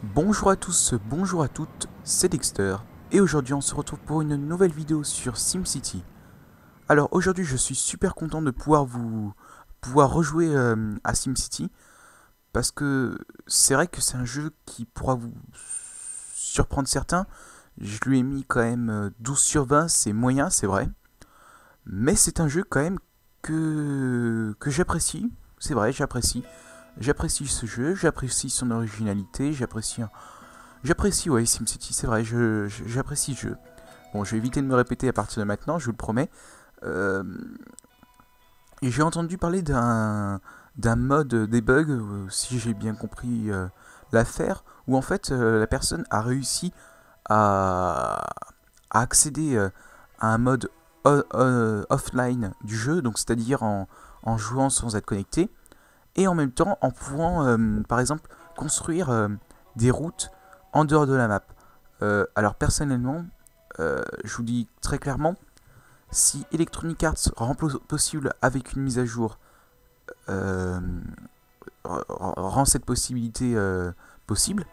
Bonjour à tous, bonjour à toutes, c'est Dexter, et aujourd'hui on se retrouve pour une nouvelle vidéo sur SimCity. Alors aujourd'hui je suis super content de pouvoir rejouer à SimCity, parce que c'est vrai que c'est un jeu qui pourra vous surprendre certains. Je lui ai mis quand même 12 sur 20, c'est moyen, c'est vrai, mais c'est un jeu quand même que j'apprécie, c'est vrai, j'apprécie. J'apprécie ce jeu, j'apprécie son originalité, j'apprécie, ouais, SimCity, c'est vrai, j'apprécie le jeu. Bon, je vais éviter de me répéter à partir de maintenant, je vous le promets. Euh, et j'ai entendu parler d'un mode debug, si j'ai bien compris l'affaire, où en fait la personne a réussi à, à accéder à un mode offline du jeu, donc c'est-à-dire en jouant sans être connecté, et en même temps en pouvant, par exemple, construire des routes en dehors de la map. Alors personnellement, je vous dis très clairement, si Electronic Arts rend possible avec une mise à jour, euh, rend cette possibilité possible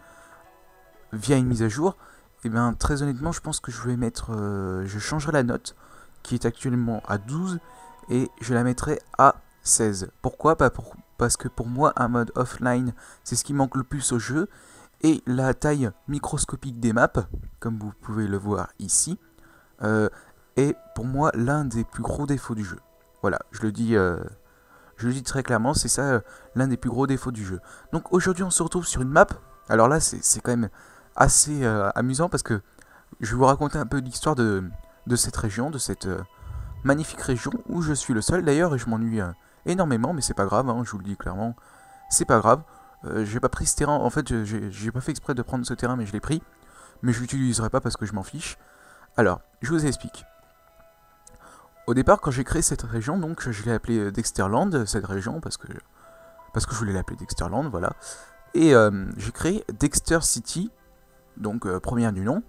via une mise à jour, et bien très honnêtement, je pense que je vais mettre, je changerai la note qui est actuellement à 12 et je la mettrai à 16. Pourquoi? Parce que pour moi, un mode offline, c'est ce qui manque le plus au jeu. Et la taille microscopique des maps, comme vous pouvez le voir ici, euh, est pour moi l'un des plus gros défauts du jeu. Voilà, je le dis très clairement, c'est ça l'un des plus gros défauts du jeu. Donc aujourd'hui, on se retrouve sur une map. Alors là, c'est quand même assez amusant parce que je vais vous raconter un peu l'histoire de cette région, de cette magnifique région où je suis le seul d'ailleurs et je m'ennuie énormément, mais c'est pas grave, hein, je vous le dis clairement, c'est pas grave. J'ai pas pris ce terrain, en fait, j'ai pas fait exprès de prendre ce terrain, mais je l'ai pris. Mais je l'utiliserai pas parce que je m'en fiche. Alors, je vous explique. Au départ, quand j'ai créé cette région, donc je l'ai appelée Dexterland, cette région, parce que je voulais l'appeler Dexterland, voilà. Et j'ai créé Dexter City, donc première du nom.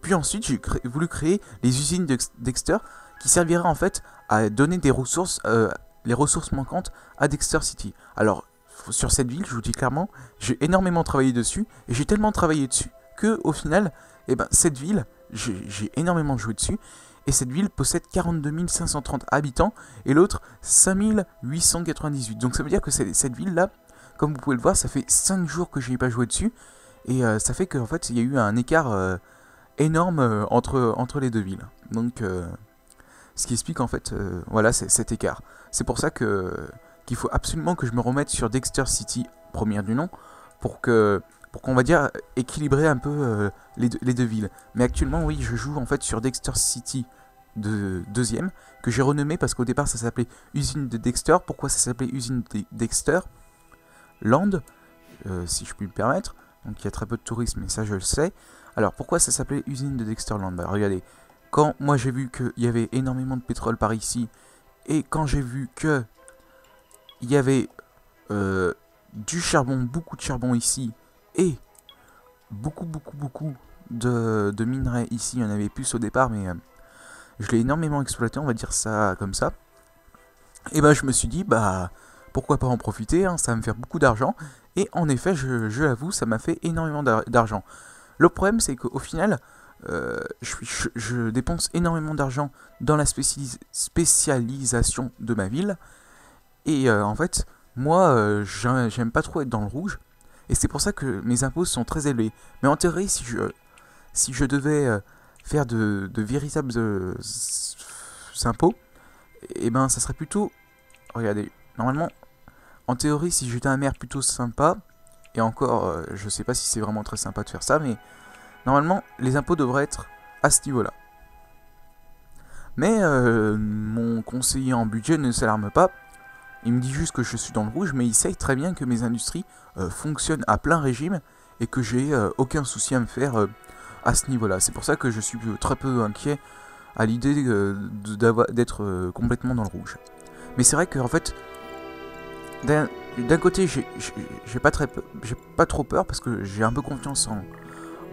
Puis ensuite, j'ai voulu créer les usines de Dexter qui serviraient en fait à donner des ressources, les ressources manquantes à Dexter City. Alors, sur cette ville, je vous dis clairement, j'ai énormément travaillé dessus et j'ai tellement travaillé dessus que au final, eh ben, cette ville, j'ai énormément joué dessus et cette ville possède 42 530 habitants et l'autre 5 898. Donc ça veut dire que cette ville-là, comme vous pouvez le voir, ça fait 5 jours que je n'y ai pas joué dessus et ça fait qu'en fait, il y a eu un écart énorme entre les deux villes. Donc, ce qui explique en fait, voilà, cet écart. C'est pour ça qu'il faut absolument que je me remette sur Dexter City, première du nom, pour qu'on va dire équilibrer un peu les deux villes. Mais actuellement, oui, je joue en fait sur Dexter City deuxième, que j'ai renommé parce qu'au départ ça s'appelait Usine de Dexter. Pourquoi ça s'appelait Usine de Dexter Land, si je puis me permettre. Donc il y a très peu de tourisme, mais ça je le sais. Alors pourquoi ça s'appelait Usine de Dexterland? Bah regardez, quand moi j'ai vu qu'il y avait énormément de pétrole par ici, et quand j'ai vu que il y avait du charbon, beaucoup de charbon ici, et beaucoup de minerais ici, il y en avait plus au départ, mais je l'ai énormément exploité, on va dire ça comme ça. Et bah je me suis dit, bah pourquoi pas en profiter, hein, ça va me faire beaucoup d'argent. Et en effet, je l'avoue, ça m'a fait énormément d'argent. Le problème, c'est qu'au final, je dépense énormément d'argent dans la spécialisation de ma ville. Et en fait, moi, j'aime pas trop être dans le rouge. Et c'est pour ça que mes impôts sont très élevés. Mais en théorie, si je devais faire de véritables impôts, et ben ça serait plutôt... Regardez, normalement, en théorie, si j'étais un maire plutôt sympa, et encore, je sais pas si c'est vraiment très sympa de faire ça, mais normalement, les impôts devraient être à ce niveau-là. Mais mon conseiller en budget ne s'alarme pas. Il me dit juste que je suis dans le rouge, mais il sait très bien que mes industries fonctionnent à plein régime et que j'ai aucun souci à me faire à ce niveau-là. C'est pour ça que je suis très peu inquiet à l'idée d'être complètement dans le rouge. Mais c'est vrai qu'en fait, d'un côté, j'ai pas trop peur parce que j'ai un peu confiance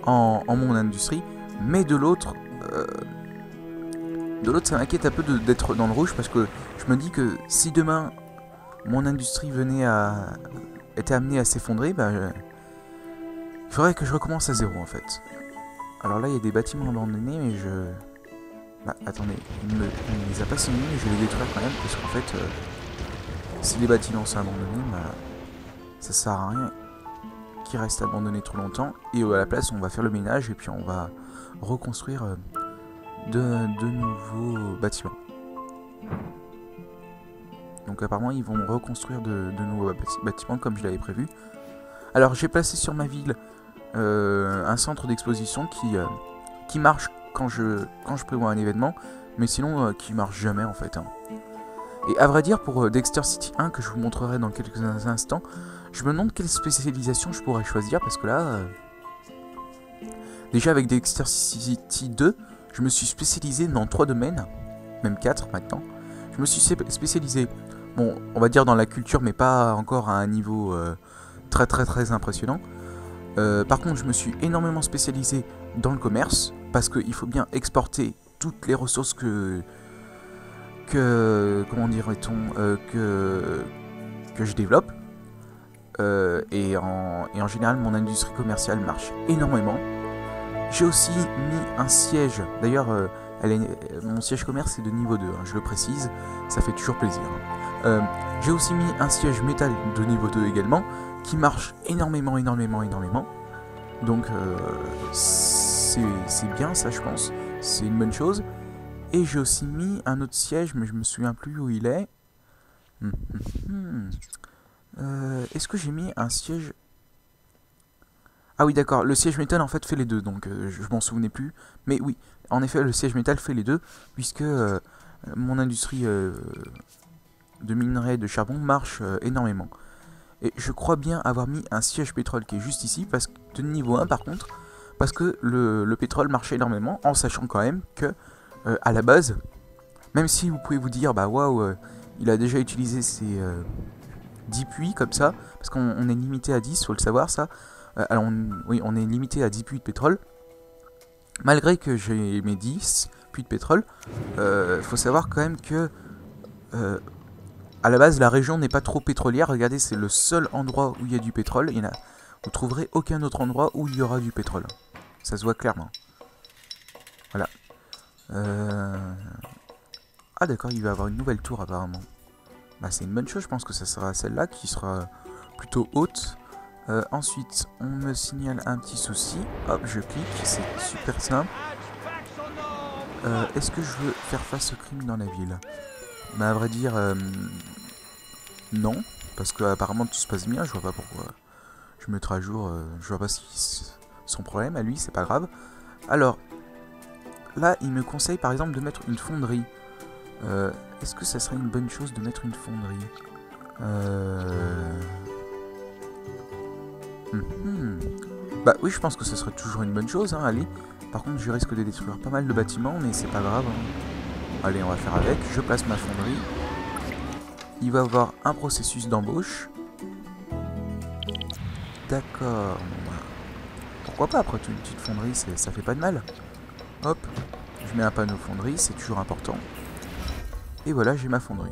en mon industrie, mais de l'autre, ça m'inquiète un peu d'être dans le rouge parce que je me dis que si demain mon industrie était amenée à s'effondrer, bah, Il faudrait que je recommence à zéro en fait. Alors là, il y a des bâtiments abandonnés, mais je... Bah, attendez, il me les a pas signés, mais je vais les détruire quand même, parce qu'en fait, si les bâtiments sont abandonnés, bah, ça sert à rien qu'ils restent abandonnés trop longtemps. Et à la place, on va faire le ménage, et puis on va reconstruire de nouveaux bâtiments. Donc apparemment, ils vont reconstruire de nouveaux bâtiments, comme je l'avais prévu. Alors, j'ai placé sur ma ville un centre d'exposition qui marche quand je prévois un événement, mais sinon qui marche jamais en fait. Hein. Et à vrai dire, pour Dexter City 1, que je vous montrerai dans quelques instants, je me demande quelle spécialisation je pourrais choisir, parce que là, déjà avec Dexter City 2, je me suis spécialisé dans 3 domaines, même 4 maintenant. Je me suis spécialisé, bon, on va dire dans la culture, mais pas encore à un niveau très impressionnant. Par contre, je me suis énormément spécialisé dans le commerce, parce qu'il faut bien exporter toutes les ressources que comment dirait-on, que je développe. Et en général, mon industrie commerciale marche énormément. J'ai aussi mis un siège, d'ailleurs, mon siège commerce est de niveau 2, hein, je le précise, ça fait toujours plaisir. J'ai aussi mis un siège métal de niveau 2 également, qui marche énormément. Donc c'est bien ça, je pense, c'est une bonne chose. Et j'ai aussi mis un autre siège, mais je me souviens plus où il est. Est-ce que j'ai mis un siège... Ah oui, d'accord, le siège métal en fait fait les deux, donc je m'en souvenais plus. Mais oui, en effet, le siège métal fait les deux, puisque mon industrie de minerai de charbon marche énormément. Et je crois bien avoir mis un siège pétrole qui est juste ici, parce que de niveau 1 par contre, parce que le pétrole marche énormément, en sachant quand même que, à la base, même si vous pouvez vous dire, bah waouh, il a déjà utilisé ses 10 puits comme ça, parce qu'on est limité à 10, faut le savoir ça. Alors oui, on est limité à 10 puits de pétrole. Malgré que j'ai mes 10 puits de pétrole, faut savoir quand même que à la base, la région n'est pas trop pétrolière. Regardez, c'est le seul endroit où il y a du pétrole. Vous trouverez aucun autre endroit où il y aura du pétrole. Ça se voit clairement. Voilà. Ah d'accord, il va y avoir une nouvelle tour apparemment. Bah c'est une bonne chose, je pense que ça sera celle-là qui sera plutôt haute. Ensuite, on me signale un petit souci. Hop, je clique, c'est super simple. Est-ce que je veux faire face au crime dans la ville? Bah à vrai dire, non, parce que apparemment tout se passe bien, je vois pas pourquoi je mettrai à jour, je vois pas son problème à lui, c'est pas grave. Alors, là il me conseille par exemple de mettre une fonderie. Est-ce que ça serait une bonne chose de mettre une fonderie? Bah oui, je pense que ça serait toujours une bonne chose, hein, allez. Par contre, je risque de détruire pas mal de bâtiments, mais c'est pas grave. Hein. Allez, on va faire avec. Je place ma fonderie. Il va y avoir un processus d'embauche. D'accord. Pourquoi pas, après tout, une petite fonderie, ça fait pas de mal. Hop, je mets un panneau fonderie, c'est toujours important. Et voilà, j'ai ma fonderie.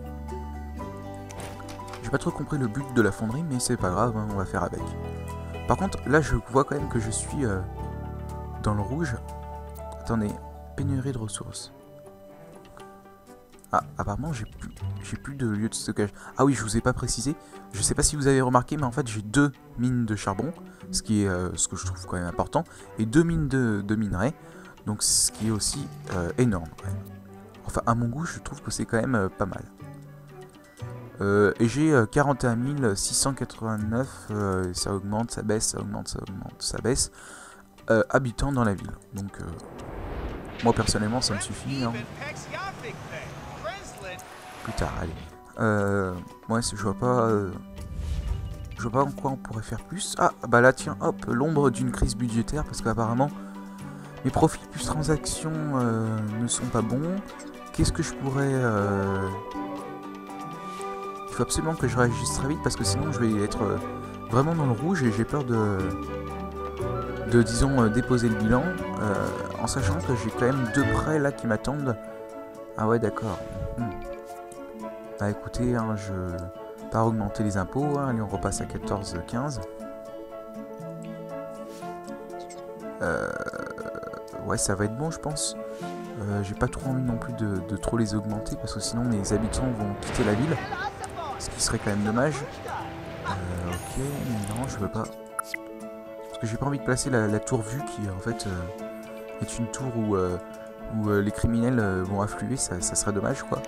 J'ai pas trop compris le but de la fonderie, mais c'est pas grave, hein, on va faire avec. Par contre, là, je vois quand même que je suis dans le rouge. Attendez, pénurie de ressources. Ah, apparemment, j'ai plus de lieu de stockage. Ah oui, je vous ai pas précisé. Je sais pas si vous avez remarqué, mais en fait, j'ai 2 mines de charbon, ce qui est ce que je trouve quand même important, et 2 mines de minerai, donc ce qui est aussi énorme. Ouais. Enfin, à mon goût, je trouve que c'est quand même pas mal. Et j'ai 41 689, ça augmente, ça baisse, ça augmente, ça augmente, ça baisse, habitants dans la ville. Donc, moi personnellement, ça me suffit. Hein. Plus tard, allez. Ouais, je vois pas en quoi on pourrait faire plus. Ah, bah là, tiens, hop, l'ombre d'une crise budgétaire, parce qu'apparemment, mes profits plus transactions ne sont pas bons. Qu'est-ce que je pourrais... Il faut absolument que je réagisse très vite, parce que sinon je vais être vraiment dans le rouge, et j'ai peur de disons, déposer le bilan, en sachant que j'ai quand même 2 prêts là qui m'attendent. Ah ouais, d'accord. Bah écoutez, hein, je vais pas augmenter les impôts, hein. Allez, on repasse à 14,15. Ouais, ça va être bon, je pense. J'ai pas trop envie non plus de trop les augmenter parce que sinon les habitants vont quitter la ville, ce qui serait quand même dommage. Ok, mais non, je veux pas. Parce que j'ai pas envie de placer la tour vue qui en fait est une tour où les criminels vont affluer, ça serait dommage quoi.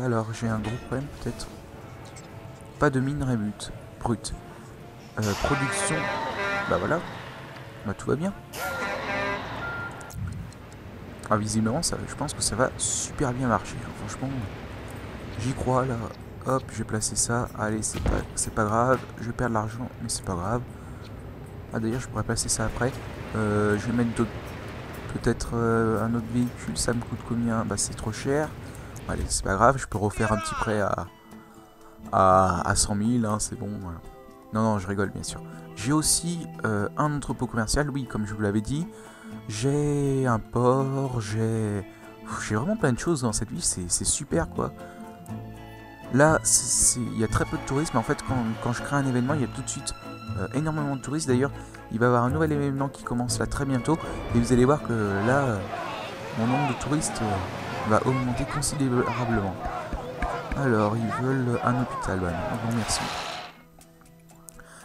Alors j'ai un gros problème peut-être. Pas de minerai brut. Production, bah voilà, bah tout va bien. Ah, visiblement, ça, je pense que ça va super bien marcher. Franchement, j'y crois là. Hop, j'ai placé ça. Allez, c'est pas grave. Je vais perdre l'argent, mais c'est pas grave. Ah, d'ailleurs, je pourrais placer ça après. Je vais mettre peut-être un autre véhicule. Ça me coûte combien? Bah, c'est trop cher. Allez, c'est pas grave. Je peux refaire un petit prêt à 100 000. Hein, c'est bon. Voilà. Non, je rigole, bien sûr. J'ai aussi un entrepôt commercial. Oui, comme je vous l'avais dit. J'ai un port, j'ai vraiment plein de choses dans cette ville, c'est super quoi. Là, il y a très peu de tourisme, mais en fait quand je crée un événement, il y a tout de suite énormément de touristes. D'ailleurs, il va y avoir un nouvel événement qui commence là très bientôt, et vous allez voir que là, mon nombre de touristes va augmenter considérablement. Alors, ils veulent un hôpital, ouais, non, merci.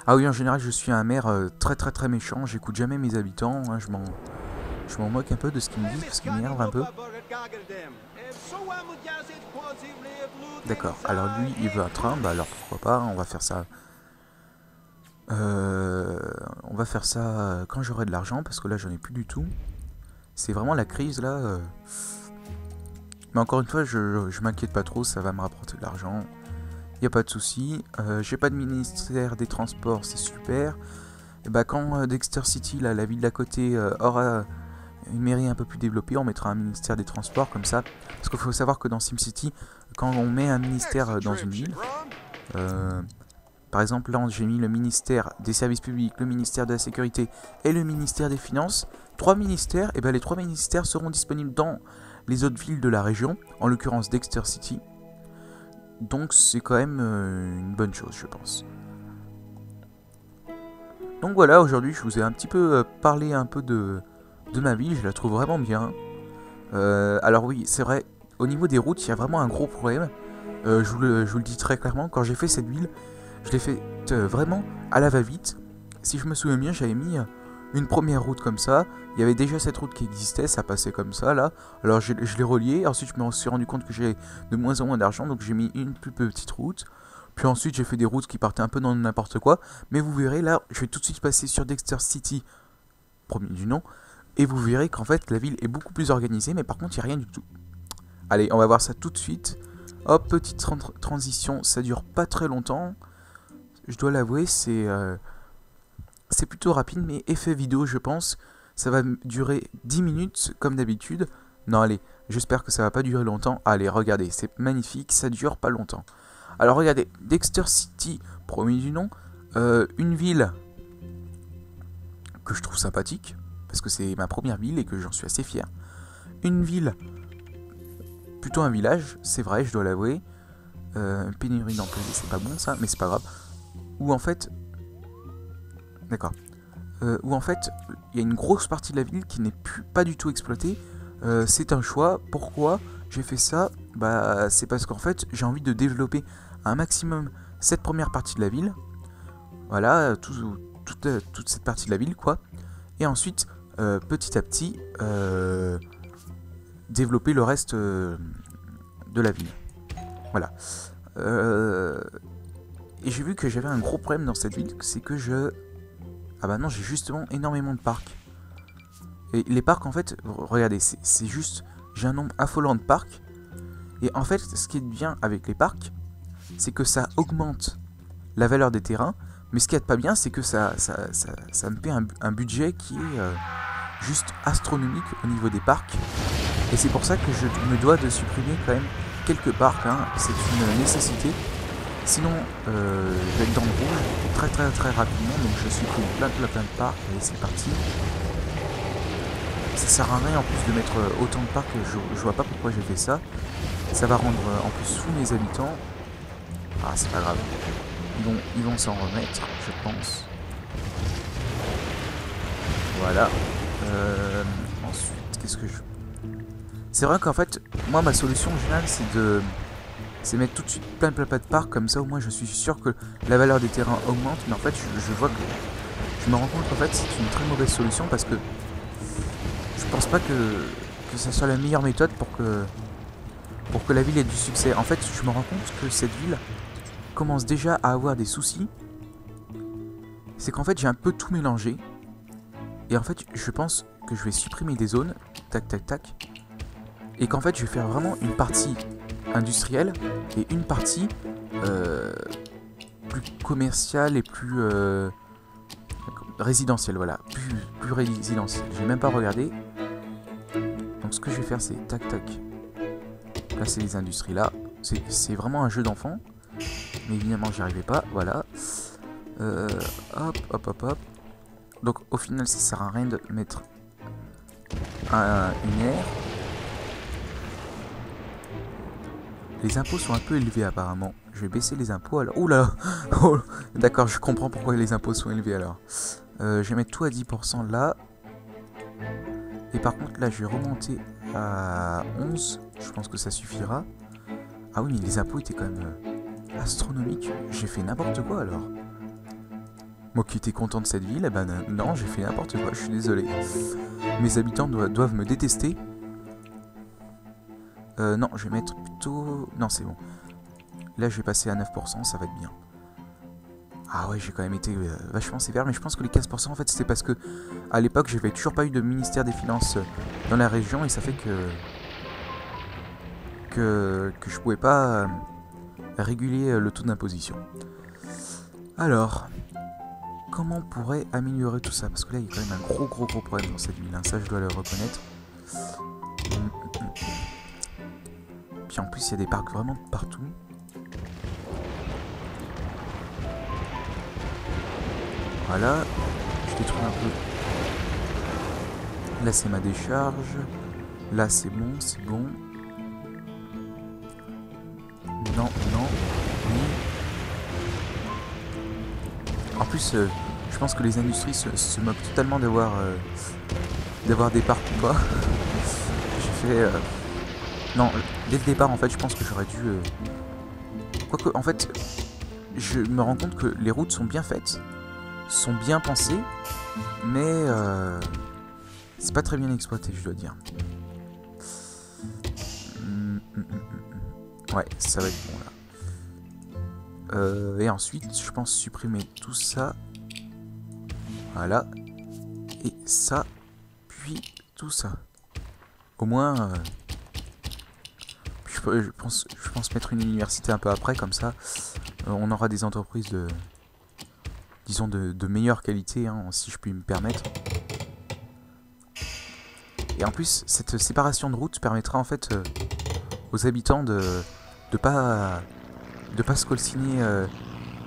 Ah oui, en général, je suis un maire très méchant, j'écoute jamais mes habitants, hein, je m'en moque un peu de ce qu'ils me disent parce qu'ils m'énervent un peu. D'accord, alors lui il veut un train, bah alors pourquoi pas, on va faire ça. On va faire ça quand j'aurai de l'argent parce que là j'en ai plus du tout. C'est vraiment la crise là. Mais encore une fois, je m'inquiète pas trop, ça va me rapporter de l'argent. Y a pas de souci. J'ai pas de ministère des transports, c'est super. Et bah quand Dexter City, là, la ville d'à côté, aura une mairie un peu plus développée, on mettra un ministère des transports comme ça. Parce qu'il faut savoir que dans SimCity, quand on met un ministère dans une ville, par exemple là j'ai mis le ministère des services publics, le ministère de la sécurité et le ministère des finances, 3 ministères, et ben les 3 ministères seront disponibles dans les autres villes de la région, en l'occurrence Dexter City. Donc c'est quand même une bonne chose, je pense. Donc voilà, aujourd'hui je vous ai un petit peu parlé un peu de ma ville, je la trouve vraiment bien. Alors oui, c'est vrai, au niveau des routes, il y a vraiment un gros problème. Je vous le dis très clairement, quand j'ai fait cette ville, je l'ai faite vraiment à la va-vite. Si je me souviens bien, j'avais mis une première route comme ça. Il y avait déjà cette route qui existait, ça passait comme ça là. Alors je l'ai reliée, ensuite je me suis rendu compte que j'ai de moins en moins d'argent, donc j'ai mis une plus petite route. Puis ensuite j'ai fait des routes qui partaient un peu dans n'importe quoi. Mais vous verrez là, je vais tout de suite passer sur Dexter City, premier du nom. Et vous verrez qu'en fait la ville est beaucoup plus organisée, mais par contre il n'y a rien du tout. Allez, on va voir ça tout de suite. Hop, petite transition, ça dure pas très longtemps. Je dois l'avouer, c'est plutôt rapide, mais effet vidéo je pense. Ça va durer 10 minutes comme d'habitude. Non allez, j'espère que ça va pas durer longtemps. Allez, regardez, c'est magnifique, ça dure pas longtemps. Alors regardez, Dexter City, premier du nom. Une ville que je trouve sympathique, parce que c'est ma première ville et que j'en suis assez fier. Une ville, plutôt un village, c'est vrai, je dois l'avouer. Pénurie d'employés, c'est pas bon ça, mais c'est pas grave. Où en fait... D'accord. Où en fait, il y a une grosse partie de la ville qui n'est pas du tout exploitée. C'est un choix. Pourquoi j'ai fait ça? Bah, c'est parce qu'en fait, j'ai envie de développer un maximum cette première partie de la ville. Voilà, toute cette partie de la ville, quoi. Et ensuite, petit à petit, développer le reste de la ville. Voilà. Et j'ai vu que j'avais un gros problème dans cette ville, c'est que ah bah non, j'ai justement énormément de parcs. Et les parcs, en fait, regardez, c'est juste... J'ai un nombre affolant de parcs. Et en fait, ce qui est bien avec les parcs, c'est que ça augmente la valeur des terrains. Mais ce qui est pas bien, c'est que ça me fait un budget qui est juste astronomique au niveau des parcs. Et c'est pour ça que je me dois de supprimer quand même quelques parcs. Hein. C'est une nécessité. Sinon, je vais être dans le rouge très rapidement. Donc je supprime plein de parcs. Allez, c'est parti. Ça sert à rien en plus de mettre autant de parcs. Je vois pas pourquoi j'ai fait ça. Ça va rendre en plus fou mes habitants. Ah, c'est pas grave. Ils vont s'en remettre, je pense. Voilà. Ensuite, qu'est-ce que je... C'est vrai qu'en fait, moi ma solution en général c'est mettre tout de suite plein de parcs, comme ça au moins je suis sûr que la valeur des terrains augmente, mais en fait je vois que je me rends compte qu'en fait c'est une très mauvaise solution parce que je pense pas que ça soit la meilleure méthode pour que la ville ait du succès. En fait je me rends compte que cette ville commence déjà à avoir des soucis. C'est qu'en fait j'ai un peu tout mélangé. Et en fait je pense que je vais supprimer des zones. Tac tac tac. Et qu'en fait je vais faire vraiment une partie industrielle et une partie plus commerciale et plus résidentielle. Voilà, plus résidentielle. Je vais même pas regarder. Donc ce que je vais faire c'est tac tac. Là c'est les industries là. C'est vraiment un jeu d'enfant. Mais évidemment j'y arrivais pas. Voilà. Hop hop hop hop. Donc au final ça sert à rien de mettre une aire. Les impôts sont un peu élevés apparemment. Je vais baisser les impôts alors. Ouh là. Oh, d'accord, je comprends pourquoi les impôts sont élevés alors. Je vais mettre tout à 10% là. Et par contre là je vais remonter à 11. Je pense que ça suffira. Ah oui mais les impôts étaient quand même astronomiques. J'ai fait n'importe quoi alors. Moi qui étais content de cette ville, eh ben non, j'ai fait n'importe quoi, je suis désolé. Mes habitants doivent me détester. Non, je vais mettre plutôt... Non, c'est bon. Là, je vais passer à 9%, ça va être bien. Ah ouais, j'ai quand même été vachement sévère, mais je pense que les 15%, en fait, c'était parce que à l'époque, j'avais toujours pas eu de ministère des Finances dans la région, et ça fait que je pouvais pas réguler le taux d'imposition. Alors... Comment on pourrait améliorer tout ça? Parce que là, il y a quand même un gros problème dans cette ville, hein. Ça, je dois le reconnaître. Puis en plus, il y a des parcs vraiment partout. Voilà. Je détruis un peu. Là, c'est ma décharge. Là, c'est bon, c'est bon. Non, non. Oui. En plus... je pense que les industries se moquent totalement d'avoir des parcs ou pas. J'ai fait... Non, dès le départ, en fait, je pense que j'aurais dû... Quoique, en fait, je me rends compte que les routes sont bien faites, sont bien pensées, mais c'est pas très bien exploité, je dois dire. Ouais, ça va être bon, là. Et ensuite, je pense supprimer tout ça. Voilà. Et ça, puis tout ça. Au moins, je pense mettre une université un peu après, comme ça, on aura des entreprises de, disons, de meilleure qualité, hein, si je puis me permettre. Et en plus, cette séparation de routes permettra en fait aux habitants de pas se coltiner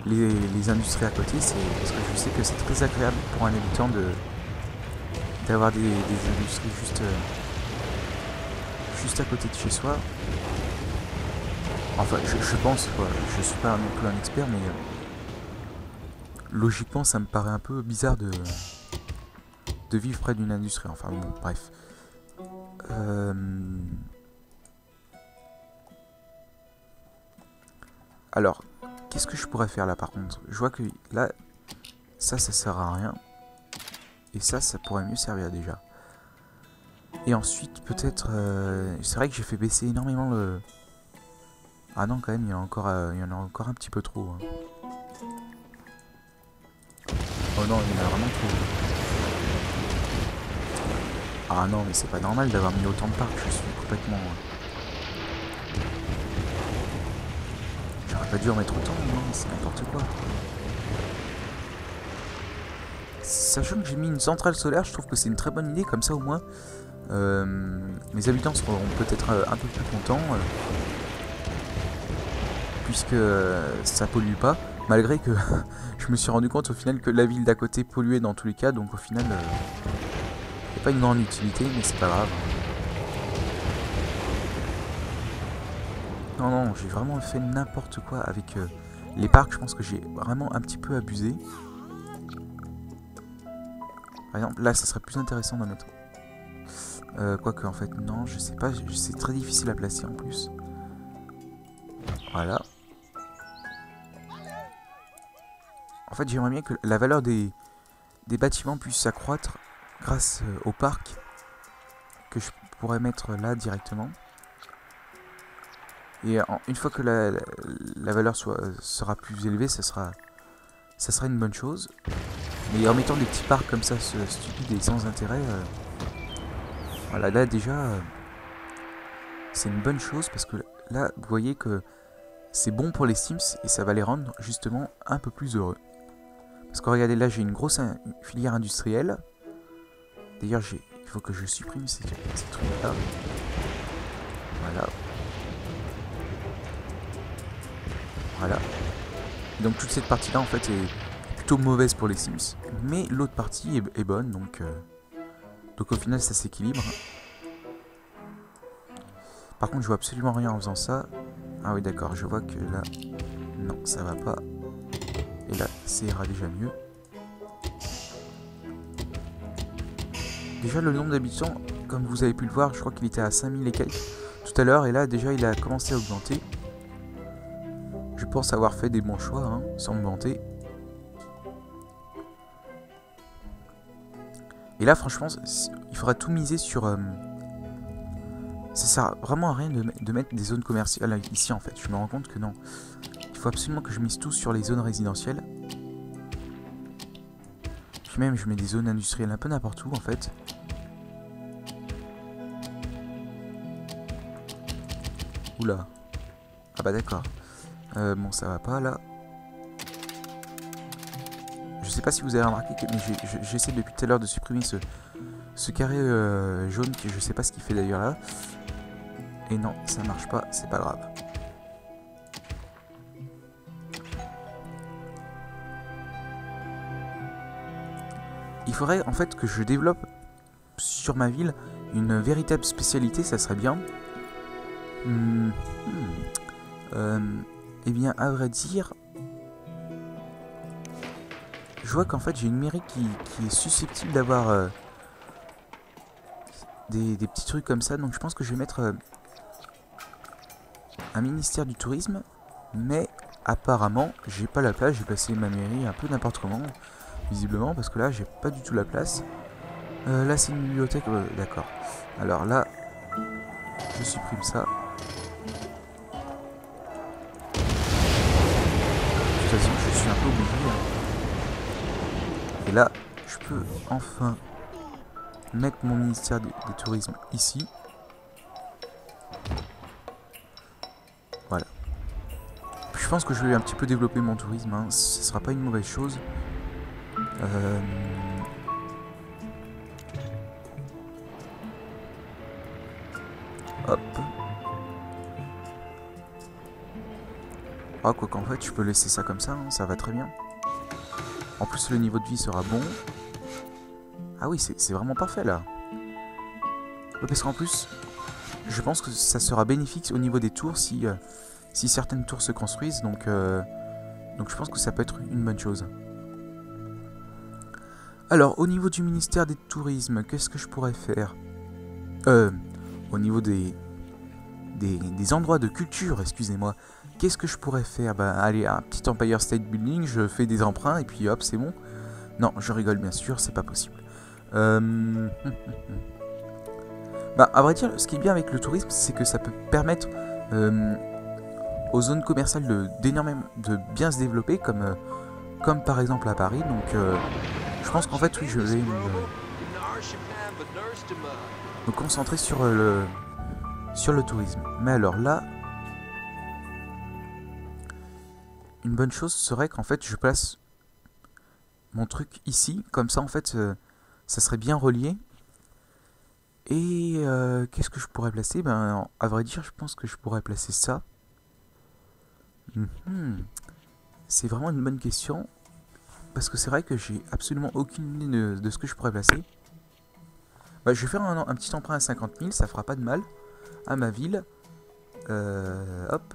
les industries à côté, parce que je sais que c'est très agréable pour un habitant d'avoir des industries juste à côté de chez soi. Enfin, je pense, quoi. Je suis pas non plus un expert, mais logiquement, ça me paraît un peu bizarre de vivre près d'une industrie. Enfin bon, bref. Alors, qu'est-ce que je pourrais faire là par contre? Je vois que là, ça sert à rien. Et ça pourrait mieux servir déjà. Et ensuite, peut-être... c'est vrai que j'ai fait baisser énormément le... Ah non, quand même, il y en a encore un petit peu trop. Hein. Oh non, il y en a vraiment trop. Ah non, mais c'est pas normal d'avoir mis autant de parcs, je suis complètement... J'aurais pas dû en mettre autant, non, c'est n'importe quoi. Sachant que j'ai mis une centrale solaire, je trouve que c'est une très bonne idée, comme ça au moins mes habitants seront peut-être un peu plus contents, puisque ça pollue pas, malgré que je me suis rendu compte au final que la ville d'à côté polluait dans tous les cas, donc au final il n'y a pas une grande utilité, mais c'est pas grave. Non, non, j'ai vraiment fait n'importe quoi avec les parcs, je pense que j'ai vraiment un petit peu abusé. Par exemple, là, ça serait plus intéressant d'en mettre. Quoique, en fait, non, je sais pas. C'est très difficile à placer en plus. Voilà. En fait, j'aimerais bien que la valeur des bâtiments puisse s'accroître grâce au parc que je pourrais mettre là directement. Et une fois que la valeur sera plus élevée, ça sera une bonne chose. Mais en mettant des petits parcs comme ça, stupides et sans intérêt, voilà, là déjà, c'est une bonne chose parce que là, vous voyez que c'est bon pour les Sims et ça va les rendre justement un peu plus heureux. Parce que regardez, là j'ai une grosse filière industrielle. D'ailleurs, il faut que je supprime ces trucs-là. Voilà. Voilà. Et donc toute cette partie-là, en fait, est plutôt mauvaise pour les Sims. Mais l'autre partie est bonne, donc au final, ça s'équilibre. Par contre, je vois absolument rien en faisant ça. Ah oui, d'accord, je vois que là... Non, ça va pas. Et là, ça ira déjà mieux. Déjà, le nombre d'habitants, comme vous avez pu le voir, je crois qu'il était à 5000 et quelques tout à l'heure. Et là, déjà, il a commencé à augmenter. Je pense avoir fait des bons choix, hein, sans me vanter. Et là, franchement, il faudra tout miser sur... ça sert vraiment à rien de mettre des zones commerciales ici, en fait. Je me rends compte que non. Il faut absolument que je mise tout sur les zones résidentielles. Puis même, je mets des zones industrielles un peu n'importe où, en fait. Oula. Ah bah d'accord. Bon, ça va pas, là. Je sais pas si vous avez remarqué, mais j'essaie depuis tout à l'heure de supprimer ce carré jaune, qui je sais pas ce qu'il fait d'ailleurs là. Et non, ça marche pas, c'est pas grave. Il faudrait en fait que je développe sur ma ville une véritable spécialité, ça serait bien. Eh bien, à vrai dire, je vois qu'en fait j'ai une mairie qui est susceptible d'avoir des petits trucs comme ça, donc je pense que je vais mettre un ministère du tourisme, mais apparemment j'ai pas la place, j'ai placé ma mairie un peu n'importe comment, visiblement, parce que là j'ai pas du tout la place. Là c'est une bibliothèque, d'accord. Alors là, je supprime ça. De toute façon, je suis un peu obligé. Hein. Et là, je peux enfin mettre mon ministère des tourismes ici. Voilà. Je pense que je vais un petit peu développer mon tourisme. Hein. Ce sera pas une mauvaise chose. Hop. Ah, quoi qu'en fait, je peux laisser ça comme ça, hein, ça va très bien. En plus, le niveau de vie sera bon. Ah oui, c'est vraiment parfait, là. Ouais, parce qu'en plus, je pense que ça sera bénéfique au niveau des tours si certaines tours se construisent. Donc je pense que ça peut être une bonne chose. Alors, au niveau du ministère des Tourismes, qu'est-ce que je pourrais faire au niveau des endroits de culture, excusez-moi, qu'est-ce que je pourrais faire? Bah, allez, un petit Empire State Building, je fais des emprunts et puis hop, c'est bon. Non, je rigole bien sûr, c'est pas possible. Bah, à vrai dire, ce qui est bien avec le tourisme, c'est que ça peut permettre aux zones commerciales de bien se développer, comme par exemple à Paris. Donc, je pense qu'en fait, oui, je vais me concentrer sur le tourisme. Mais alors là, une bonne chose serait qu'en fait, je place mon truc ici, comme ça, en fait, ça serait bien relié. Et qu'est-ce que je pourrais placer? Ben, à vrai dire, je pense que je pourrais placer ça. C'est vraiment une bonne question. Parce que c'est vrai que j'ai absolument aucune idée de ce que je pourrais placer. Bah, je vais faire un petit emprunt à 50 000, ça fera pas de mal à ma ville. Hop.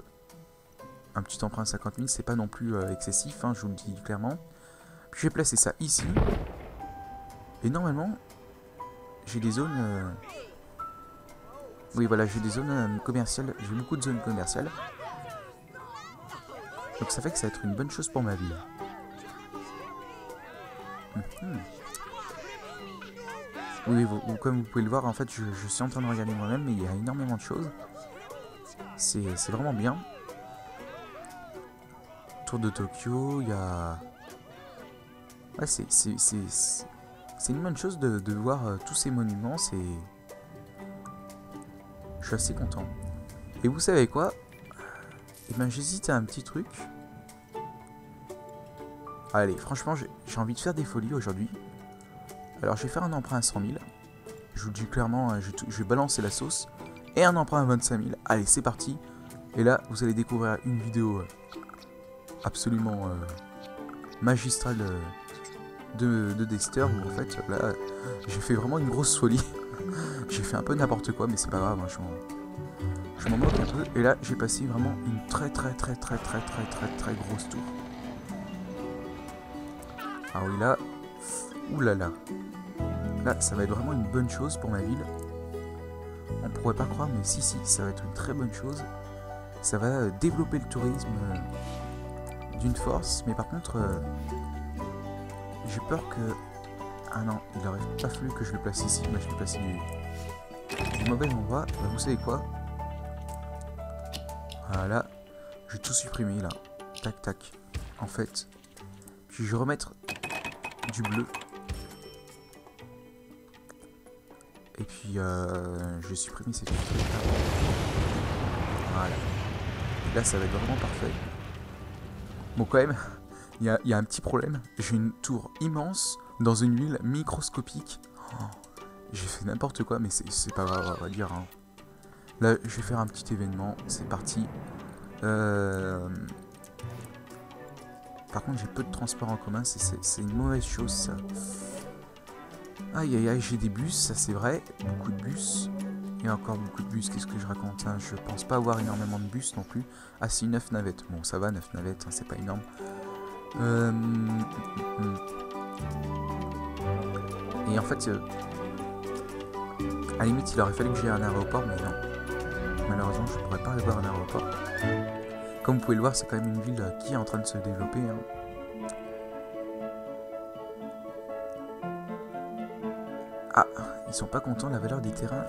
Un petit emprunt à 50 000, c'est pas non plus excessif, hein, je vous le dis clairement. Puis je vais placer ça ici. Et normalement, j'ai des zones... Oui, voilà, j'ai des zones commerciales. J'ai beaucoup de zones commerciales. Donc ça fait que ça va être une bonne chose pour ma ville. Oui, comme vous pouvez le voir, en fait, je suis en train de regarder moi-même, mais il y a énormément de choses. C'est vraiment bien. Tour de Tokyo, il y a... Ouais, c'est une bonne chose de voir tous ces monuments, je suis assez content. Et vous savez quoi? Eh ben, j'hésite à un petit truc. Allez, franchement, j'ai envie de faire des folies aujourd'hui. Alors, je vais faire un emprunt à 100 000. Je vous le dis clairement, je vais balancer la sauce. Et un emprunt à 25 000. Allez, c'est parti. Et là, vous allez découvrir une vidéo absolument magistrale de Dexter. Où en fait, là, j'ai fait vraiment une grosse folie. J'ai fait un peu n'importe quoi, mais c'est pas grave. Hein, je m'en moque un peu. Et là, j'ai passé vraiment une très grosse tour. Ah oui, là... Oulala. Là, ça va être vraiment une bonne chose pour ma ville. On pourrait pas croire, mais si, ça va être une très bonne chose. Ça va développer le tourisme d'une force. Mais par contre, j'ai peur que... Ah non, il aurait pas fallu que je le place ici. Mais je l'ai placé du mauvais endroit. Bah, vous savez quoi? Voilà. Je vais tout supprimer là. Tac, tac. En fait. Puis je vais remettre du bleu. Et puis je vais supprimer ces trucs. Voilà. Et là ça va être vraiment parfait. Bon quand même, il y a un petit problème. J'ai une tour immense dans une ville microscopique. Oh, j'ai fait n'importe quoi mais c'est pas grave on va dire. Hein. Là je vais faire un petit événement. C'est parti. Par contre j'ai peu de transport en commun. C'est une mauvaise chose ça. Aïe aïe aïe, j'ai des bus, ça c'est vrai, beaucoup de bus. Il y a encore beaucoup de bus, qu'est-ce que je raconte hein? Je pense pas avoir énormément de bus non plus. Ah si, 9 navettes, bon ça va, 9 navettes, hein, c'est pas énorme. Et en fait, à la limite il aurait fallu que j'aie un aéroport, mais non. Malheureusement je pourrais pas avoir un aéroport. Comme vous pouvez le voir, c'est quand même une ville qui est en train de se développer. Hein. Ah, ils sont pas contents, la valeur des terrains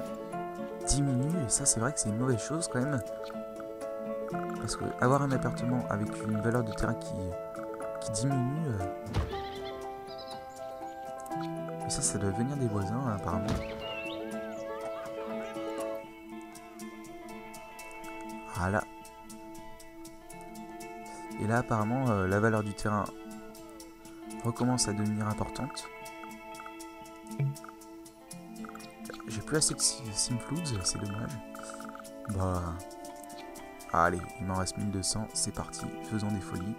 diminue, et ça c'est vrai que c'est une mauvaise chose quand même. Parce que avoir un appartement avec une valeur de terrain qui diminue... Et ça doit venir des voisins apparemment. Voilà. Et là apparemment la valeur du terrain recommence à devenir importante. J'ai plus assez de Simfloods, c'est dommage. Bah... Allez, il m'en reste 1200, c'est parti, faisons des folies.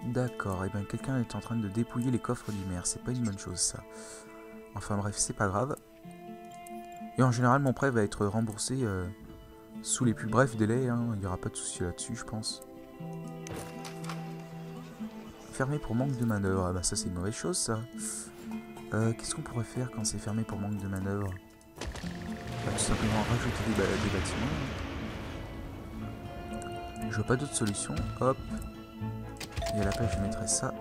D'accord, et bien quelqu'un est en train de dépouiller les coffres du maire, c'est pas une bonne chose ça. Enfin bref, c'est pas grave. Et en général, mon prêt va être remboursé sous les plus brefs délais, hein. Il n'y aura pas de souci là-dessus, je pense. Fermé pour manque de manœuvre, ah bah ça c'est une mauvaise chose ça. Qu'est-ce qu'on pourrait faire quand c'est fermé pour manque de manœuvre? Bah, tout simplement rajouter des bâtiments. Je vois pas d'autre solution, hop. Et à la place je mettrai ça.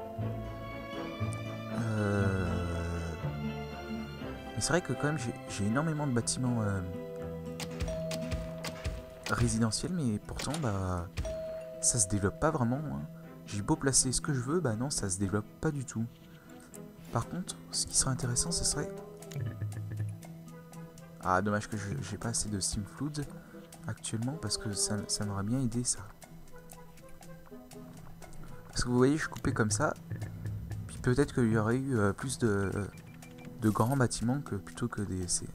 Mais c'est vrai que quand même j'ai énormément de bâtiments résidentiels, mais pourtant bah ça se développe pas vraiment. Hein. J'ai beau placer ce que je veux, bah non, ça se développe pas du tout. Par contre, ce qui serait intéressant, ce serait... Ah, dommage que j'ai pas assez de Simfloods actuellement, parce que ça m'aurait bien aidé, ça. Parce que vous voyez, je coupais comme ça, puis peut-être qu'il y aurait eu plus de grands bâtiments plutôt que ces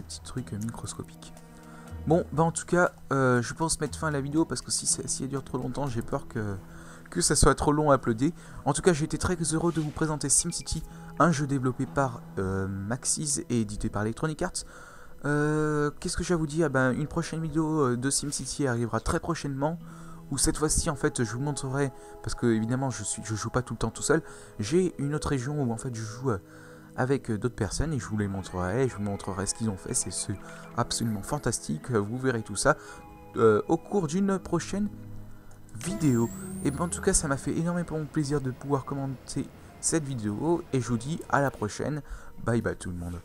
petits trucs microscopiques. Bon, bah en tout cas, je pense mettre fin à la vidéo, parce que si elle dure trop longtemps, j'ai peur que ça soit trop long à uploader. En tout cas, j'ai été très heureux de vous présenter SimCity, un jeu développé par Maxis et édité par Electronic Arts. Qu'est-ce que je vais vous dire? Ben, une prochaine vidéo de SimCity arrivera très prochainement. Où cette fois-ci, en fait, je vous montrerai, parce que évidemment, je joue pas tout le temps tout seul. J'ai une autre région où en fait je joue avec d'autres personnes et je vous les montrerai. Je vous montrerai ce qu'ils ont fait. C'est absolument fantastique. Vous verrez tout ça au cours d'une prochaine vidéo. Et ben, en tout cas, ça m'a fait énormément plaisir de pouvoir commenter cette vidéo et je vous dis à la prochaine. Bye bye tout le monde.